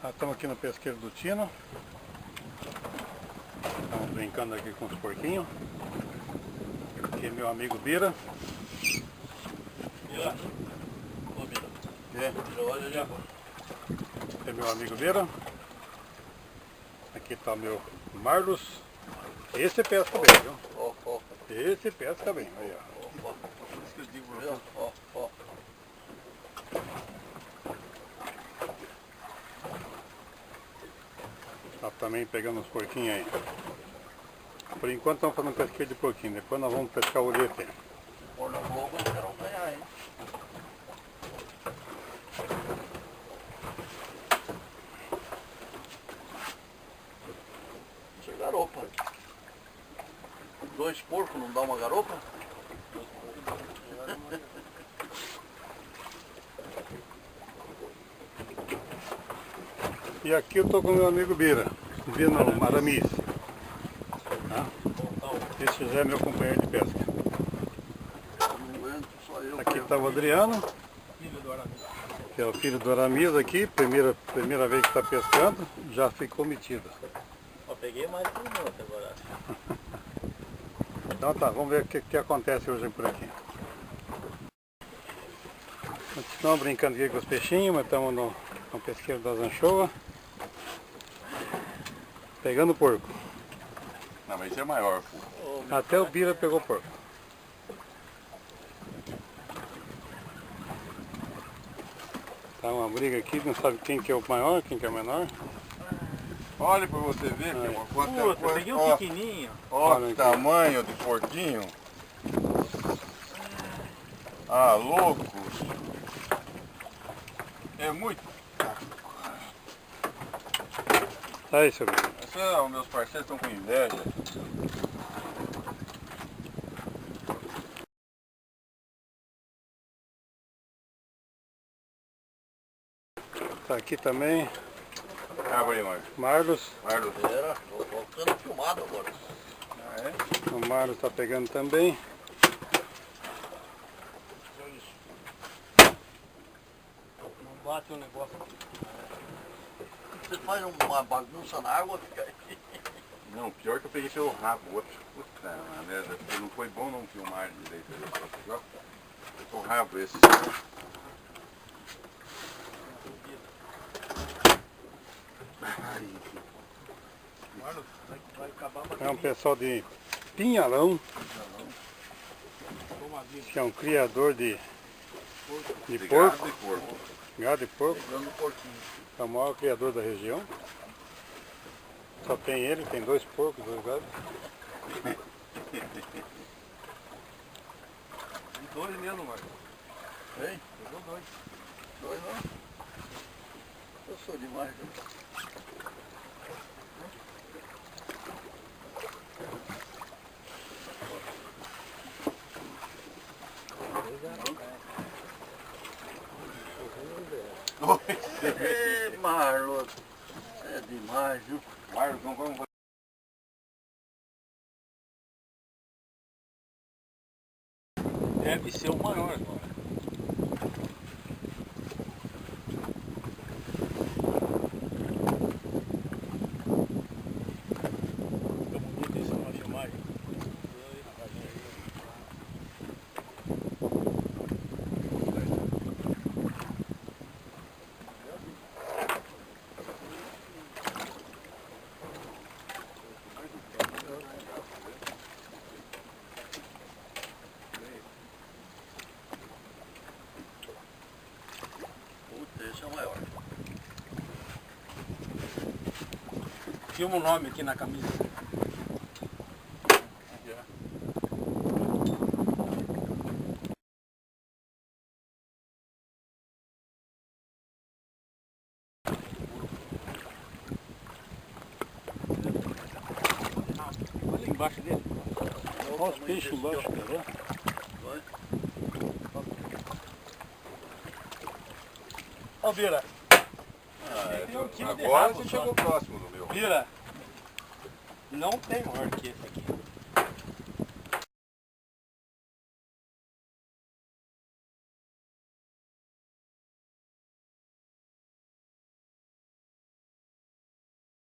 Nós estamos aqui no pesqueiro do Tino. Estamos brincando aqui com os porquinhos. Aqui é meu amigo Bira. Bira. Ô Bira. Bira, olha ali agora. Esse é meu amigo Bira. Aqui está meu Marlos. Esse pesca bem, viu? Esse pesca bem, aí ó. Isso que eu digo pra você. Tá também pegando os porquinhos aí. Por enquanto estamos fazendo pesqueiro de porquinho, depois nós vamos pescar o olhete. Pôr no globo e esperar ganhar, hein? Isso é garopa. 2 porcos não dá uma garopa? E aqui eu tô com meu amigo Bira, vindo no Aramis. Tá? Esse já é meu companheiro de pesca. Aqui está o Adriano, que é o filho do Aramis aqui, primeira vez que está pescando, já ficou metido. Eu peguei mais de um minuto agora. Então tá, vamos ver o que acontece hoje por aqui. Estamos brincando aqui com os peixinhos, mas estamos no pesqueiro das anchoas. Pegando porco. Não, mas esse é maior, pô. Até o Bira pegou porco. Tá uma briga aqui, não sabe quem que é o maior, quem que é o menor. Olha pra você ver, que uma quanta Puta, coisa. peguei um pequenininho. Ó, que tamanho de porquinho. Ah, louco. É muito. Tá aí, seu Bira. Os meus parceiros estão com inveja. Tá aqui também, Abre aí, Marcos. Marlos. Marlos. Era, tô ficando filmado agora. Ah, é? O Marlos tá pegando também. Não bate o negócio. Você faz uma bagunça na água, fica aí. Não, pior que eu peguei pelo rabo. Outro. Puta merda, não foi bom não filmar direito. O rabo esse. Vai acabar É um pessoal de Pinhalão, que é um criador de porco, gado e porco. pegando um porquinho. É o maior criador da região. Só tem ele, tem 2 porcos, 2 gados. E 2 mesmo, Marcos. Hein? Pegou 2. 2 não? Eu sou demais, né? Ê, Marlos, é demais, viu? Marlos, não vamos. Deve ser o maior agora. Fica bonito isso na filmagem. Esse é o maior. Filma o nome aqui na camisa. Olha embaixo dele. Olha os peixes embaixo, quer ver? Ó, Bira. Agora você chegou próximo do meu. Bira. Não tem maior que esse aqui.